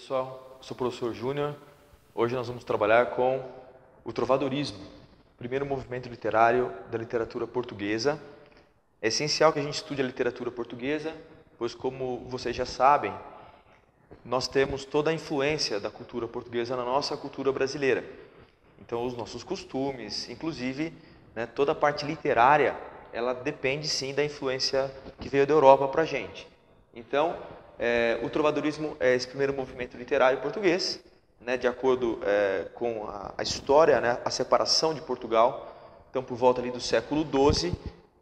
Pessoal, eu sou o professor Júnior. Hoje nós vamos trabalhar com o trovadorismo, o primeiro movimento literário da literatura portuguesa. É essencial que a gente estude a literatura portuguesa, pois, como vocês já sabem, nós temos toda a influência da cultura portuguesa na nossa cultura brasileira. Então, os nossos costumes, inclusive, toda a parte literária, ela depende sim da influência que veio da Europa para a gente. Então, o trovadorismo é esse primeiro movimento literário português, de acordo com a história, a separação de Portugal. Então, por volta ali do século XII,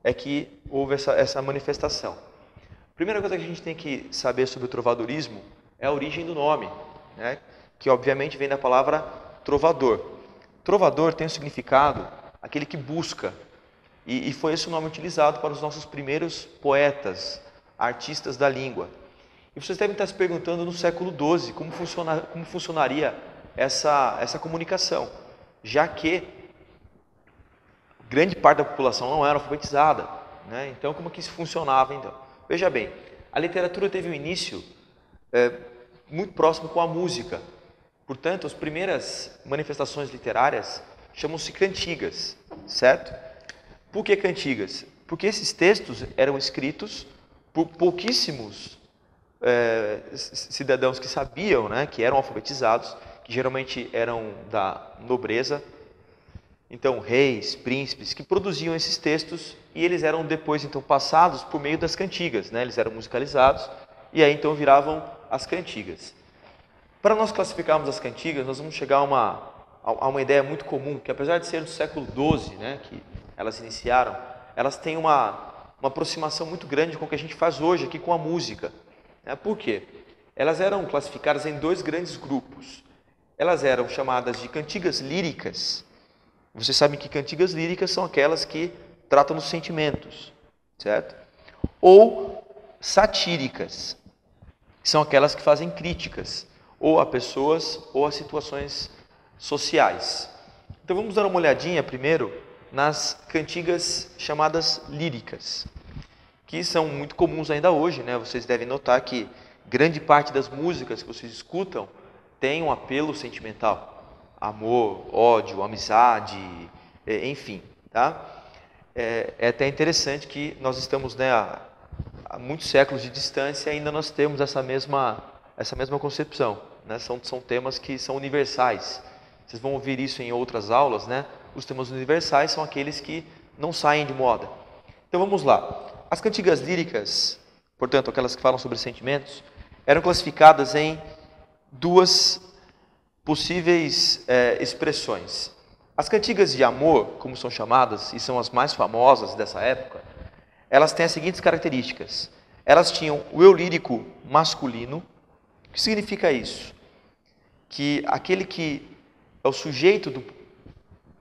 é que houve essa manifestação. A primeira coisa que a gente tem que saber sobre o trovadorismo é a origem do nome, que obviamente vem da palavra trovador. Trovador tem o significado, aquele que busca, e foi esse o nome utilizado para os nossos primeiros poetas, artistas da língua. E vocês devem estar se perguntando no século XII como funcionaria essa comunicação, já que grande parte da população não era alfabetizada. Então, como que isso funcionava então? Veja bem, a literatura teve um início muito próximo com a música. Portanto, as primeiras manifestações literárias chamam-se cantigas, certo? Por que cantigas? Porque esses textos eram escritos por pouquíssimos cidadãos que sabiam, que eram alfabetizados, que geralmente eram da nobreza. Então, reis, príncipes, que produziam esses textos, e eles eram depois então passados por meio das cantigas, eles eram musicalizados, e aí então viravam as cantigas. Para nós classificarmos as cantigas, nós vamos chegar a uma ideia muito comum, que apesar de ser do século XII, que elas iniciaram, elas têm uma aproximação muito grande com o que a gente faz hoje aqui com a música. Por quê? Elas eram classificadas em dois grandes grupos. Elas eram chamadas de cantigas líricas. Vocês sabem que cantigas líricas são aquelas que tratam dos sentimentos, certo? Ou satíricas, que são aquelas que fazem críticas, ou a pessoas ou a situações sociais. Então vamos dar uma olhadinha primeiro nas cantigas chamadas líricas, que são muito comuns ainda hoje. Vocês devem notar que grande parte das músicas que vocês escutam tem um apelo sentimental. Amor, ódio, amizade, enfim. É até interessante que nós estamos há muitos séculos de distância e ainda nós temos essa mesma concepção. São temas que são universais. Vocês vão ouvir isso em outras aulas. Os temas universais são aqueles que não saem de moda. Então vamos lá. As cantigas líricas, portanto, aquelas que falam sobre sentimentos, eram classificadas em duas possíveis expressões. As cantigas de amor, como são chamadas, e são as mais famosas dessa época, elas têm as seguintes características. Elas tinham o eu lírico masculino. O que significa isso? Que aquele que é o sujeito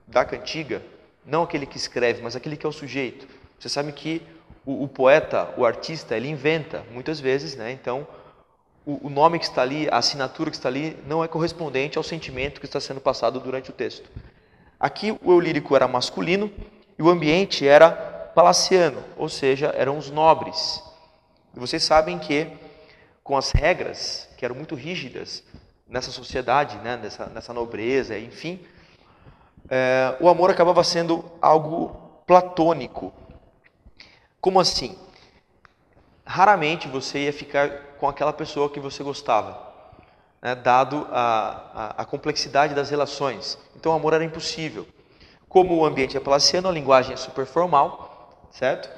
da cantiga, não aquele que escreve, mas aquele que é o sujeito. Você sabe que o poeta, o artista, ele inventa muitas vezes, então o nome que está ali, a assinatura que está ali, não é correspondente ao sentimento que está sendo passado durante o texto. Aqui o eu lírico era masculino e o ambiente era palaciano, ou seja, eram os nobres. E vocês sabem que com as regras que eram muito rígidas nessa sociedade, nessa nobreza, enfim, o amor acabava sendo algo platônico. Como assim? Raramente você ia ficar com aquela pessoa que você gostava, dado a complexidade das relações. Então o amor era impossível. Como o ambiente é palaciano, a linguagem é super formal, certo?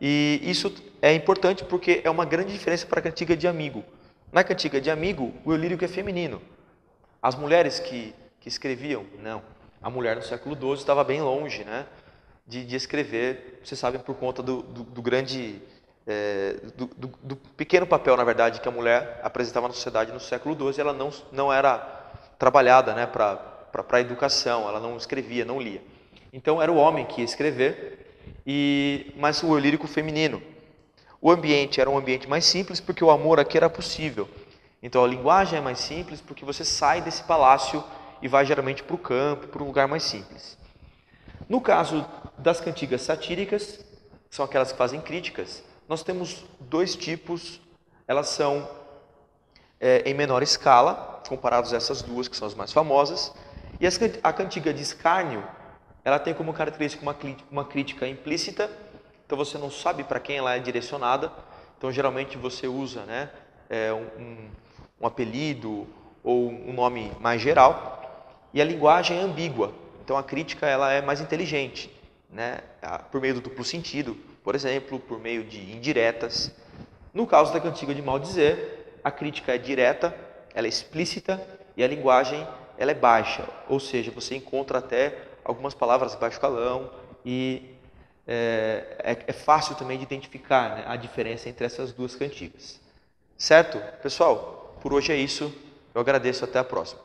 E isso é importante porque é uma grande diferença para a cantiga de amigo. Na cantiga de amigo, o eu lírico é feminino. As mulheres que escreviam, não. A mulher no século XII estava bem longe, de escrever, vocês sabem, por conta do pequeno papel, na verdade, que a mulher apresentava na sociedade no século XII. Ela não era trabalhada para a educação, ela não escrevia, não lia. Então era o homem que ia escrever, mas o eu lírico feminino. O ambiente era um ambiente mais simples porque o amor aqui era possível. Então a linguagem é mais simples porque você sai desse palácio e vai geralmente para o campo, para um lugar mais simples. No caso das cantigas satíricas, que são aquelas que fazem críticas, nós temos dois tipos. Elas são em menor escala, comparados a essas duas, que são as mais famosas. E a cantiga de escárnio, ela tem como característica uma crítica implícita, então você não sabe para quem ela é direcionada, então geralmente você usa, né, um apelido ou um nome mais geral, e a linguagem é ambígua, então a crítica ela é mais inteligente, né, por meio do duplo sentido, por exemplo, por meio de indiretas. No caso da cantiga de maldizer, a crítica é direta, ela é explícita e a linguagem ela é baixa, ou seja, você encontra até algumas palavras baixo calão e é fácil também de identificar, né, a diferença entre essas duas cantigas. Certo? Pessoal, por hoje é isso. Eu agradeço. Até a próxima.